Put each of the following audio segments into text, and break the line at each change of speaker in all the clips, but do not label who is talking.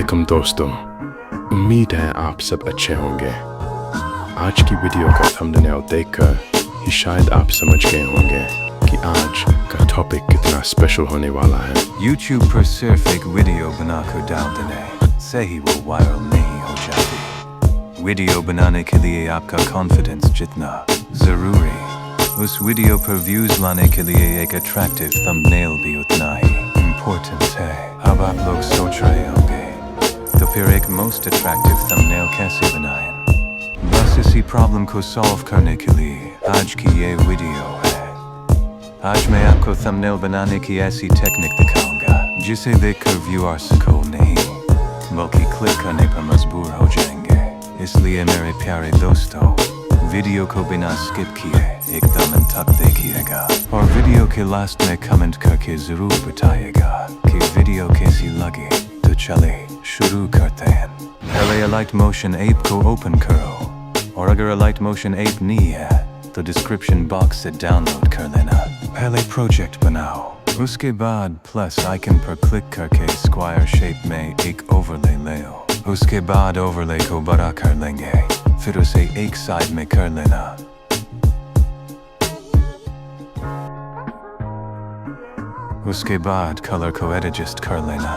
वालेकुम दोस्तों, उम्मीद है आप सब अच्छे होंगे। आज की वीडियो का थंबनेल देखकर ही शायद आप समझ गए होंगे कि आज का टॉपिक कितना स्पेशल होने वाला है।
YouTube पर सिर्फ एक वीडियो बनाकर डाल देने से ही वो वायरल नहीं हो जाती। वीडियो बनाने के लिए आपका कॉन्फिडेंस जितना जरूरी, उस वीडियो पर व्यूज लाने के लिए एक अट्रैक्टिव थंबनेल भी उतना ही इम्पोर्टेंट है। अब आप लोग सोच रहे होंगे तो फिर एक मोस्ट अट्रैक्टिव थंबनेल कैसे बनाएं? बस इसी प्रॉब्लम को सॉल्व करने के लिए आज की ये वीडियो है। आज मैं आपको थंबनेल बनाने की ऐसी टेक्निक दिखाऊंगा जिसे देखकर व्यूअर्स को नहीं बल्कि क्लिक करने पर मजबूर हो जाएंगे। इसलिए मेरे प्यारे दोस्तों, वीडियो को बिना स्किप किए एकदम अंत तक देखिएगा और वीडियो के लास्ट में कमेंट करके जरूर बताइएगा कि वीडियो कैसी लगी। तो चले शुरू करते हैं। पहले alightmotion ऐप को ओपन करो और अगर alightmotion ऐप नहीं है तो डिस्क्रिप्शन बॉक्स से डाउनलोड कर लेना। पहले प्रोजेक्ट बनाओ, उसके बाद प्लस आइकन पर क्लिक करके स्क्वायर शेप में एक ओवरले ले लो। उसके बाद ओवरले को बड़ा कर लेंगे, फिर उसे एक साइड में कर लेना। उसके बाद कलर को एडजस्ट कर लेना।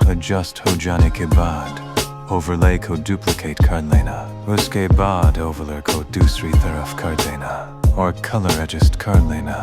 एडजस्ट हो जाने के बाद ओवरले को डुप्लीकेट कर लेना। उसके बाद ओवरले को दूसरी तरफ कर देना और कलर एडजस्ट कर लेना।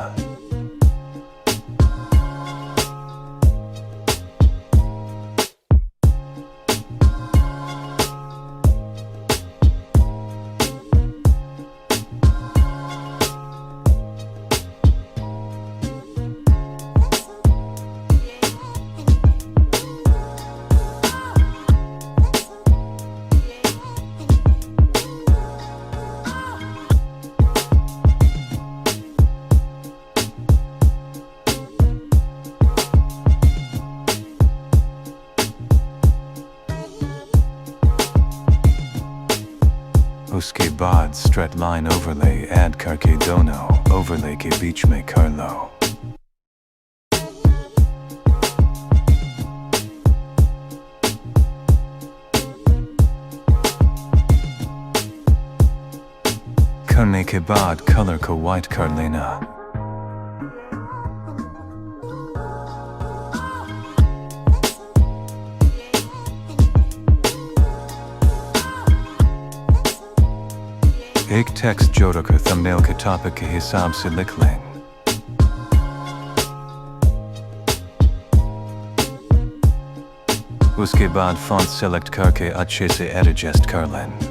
उसके बाद स्ट्रेट लाइन ओवरले ऐड करके दोनों ओवरले के बीच में कर लो। करने के बाद कलर को व्हाइट कर लेना। एक टेक्स्ट जोड़कर थंबनेल के टॉपिक के हिसाब से लिख लें। उसके बाद फॉन्ट सेलेक्ट करके अच्छे से एडजस्ट कर लें।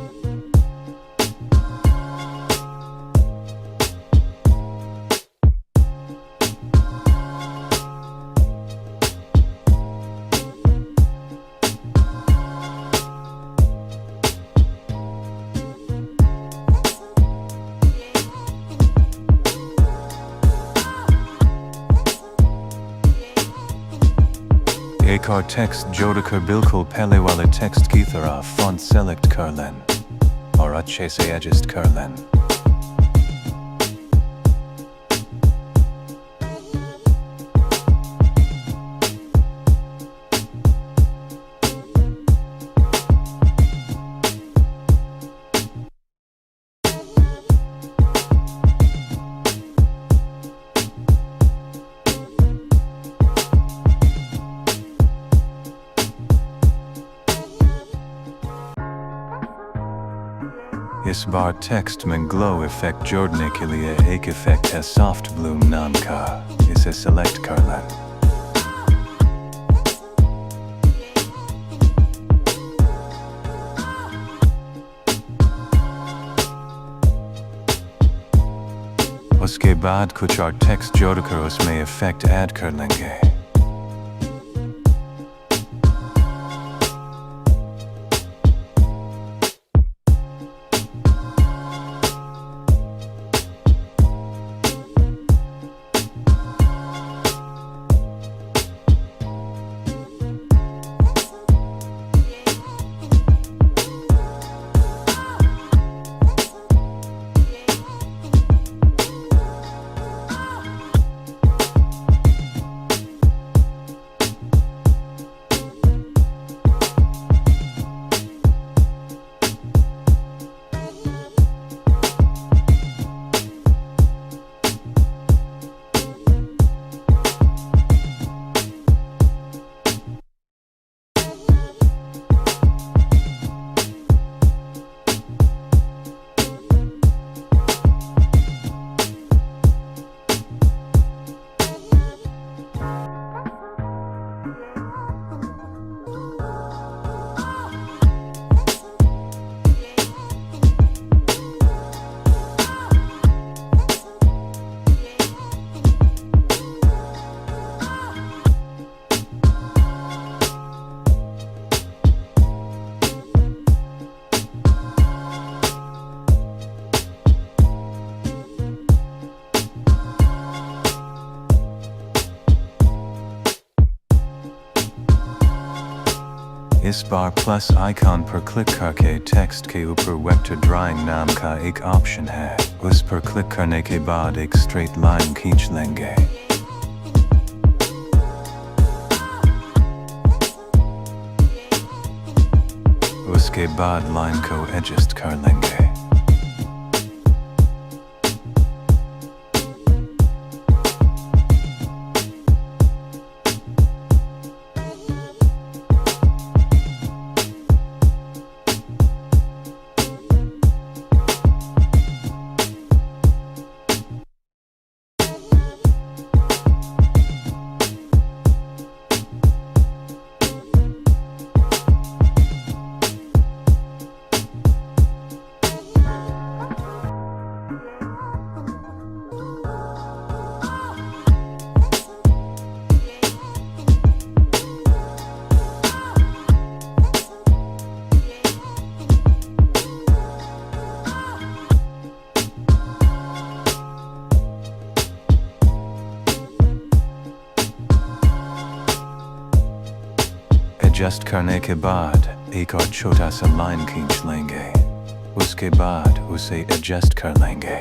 एक और टेक्स्ट जोड़कर बिल्कुल पहले वाले टेक्स्ट की तरह फॉन्ट सेलेक्ट कर लें और अच्छे से एडजस्ट कर लें। इस बार टेक्स्ट में ग्लो इफेक्ट जोड़ने के लिए एक इफेक्ट है सॉफ्ट ब्लूम नाम का, इसे सेलेक्ट कर लें। उसके बाद कुछ और टेक्स्ट जोड़कर उसमें इफेक्ट ऐड कर लेंगे। इस बार प्लस आइकॉन पर क्लिक करके टेक्स्ट के ऊपर वेक्टर ड्राइंग नाम का एक ऑप्शन है, उस पर क्लिक करने के बाद एक स्ट्रेट लाइन खींच लेंगे। उसके बाद लाइन को एडजस्ट कर लेंगे। एडजस्ट करने के बाद एक और छोटा सा लाइन खींच लेंगे, उसके बाद उसे एडजस्ट कर लेंगे।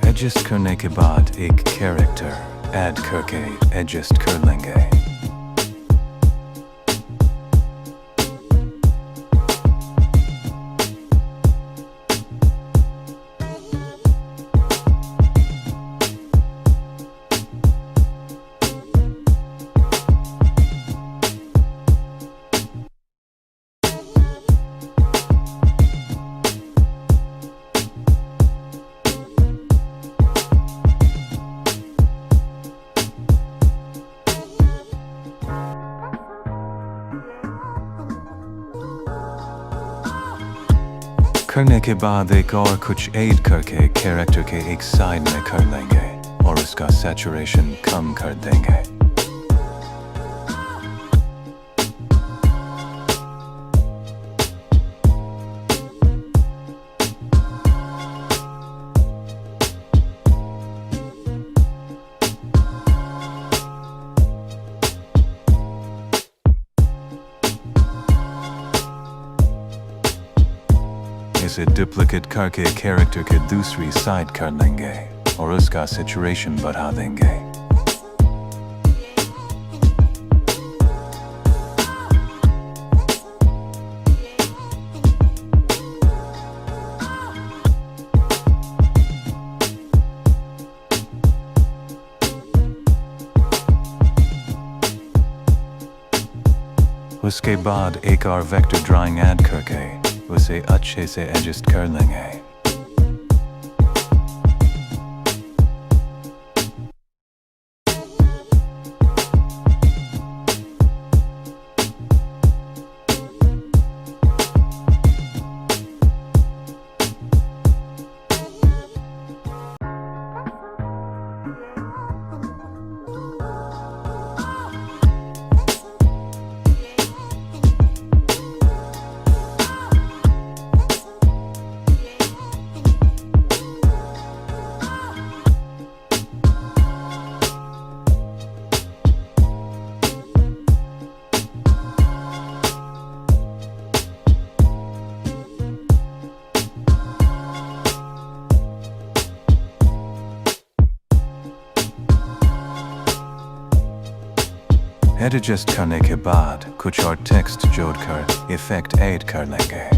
एडजस्ट करने के बाद एक कैरेक्टर ऐड करके एडजस्ट कर लेंगे। करने के बाद एक और कुछ ऐड करके कैरेक्टर के एक साइड में कर लेंगे और उसका सैचुरेशन कम कर देंगे। उसे डुप्लीकेट करके कैरेक्टर के दूसरी साइड कर लेंगे और उसका सैचुरेशन बढ़ा देंगे। उसके बाद एक और वेक्टर ड्राइंग ऐड करके उसे अच्छे से एडजस्ट कर लेंगे। एडजस्ट करने के बाद कुछ और टेक्स्ट जोड़कर इफेक्ट ऐड कर लेंगे।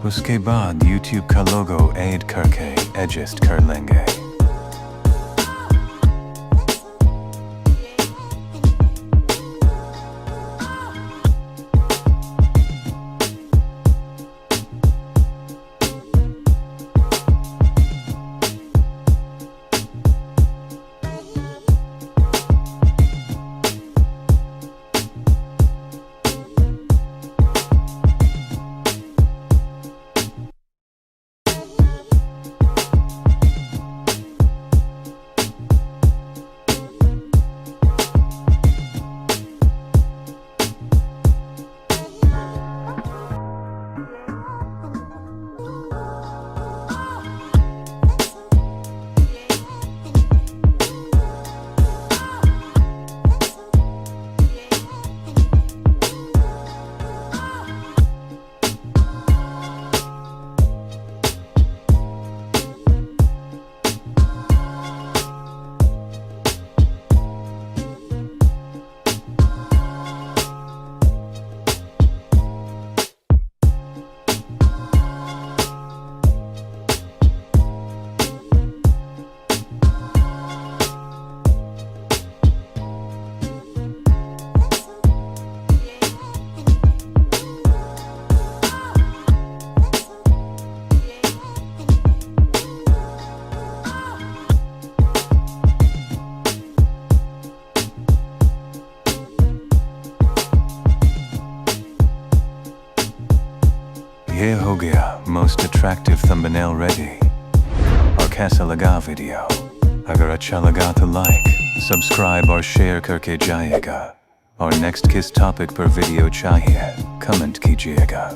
उसके बाद YouTube का लोगो ऐड करके एडजस्ट कर लेंगे। ये हो गया मोस्ट अट्रैक्टिव थंबनेल रेडी। और कैसा लगा वीडियो? अगर अच्छा लगा तो लाइक, सब्सक्राइब और शेयर करके जाइएगा। और नेक्स्ट किस टॉपिक पर वीडियो चाहिए कमेंट कीजिएगा।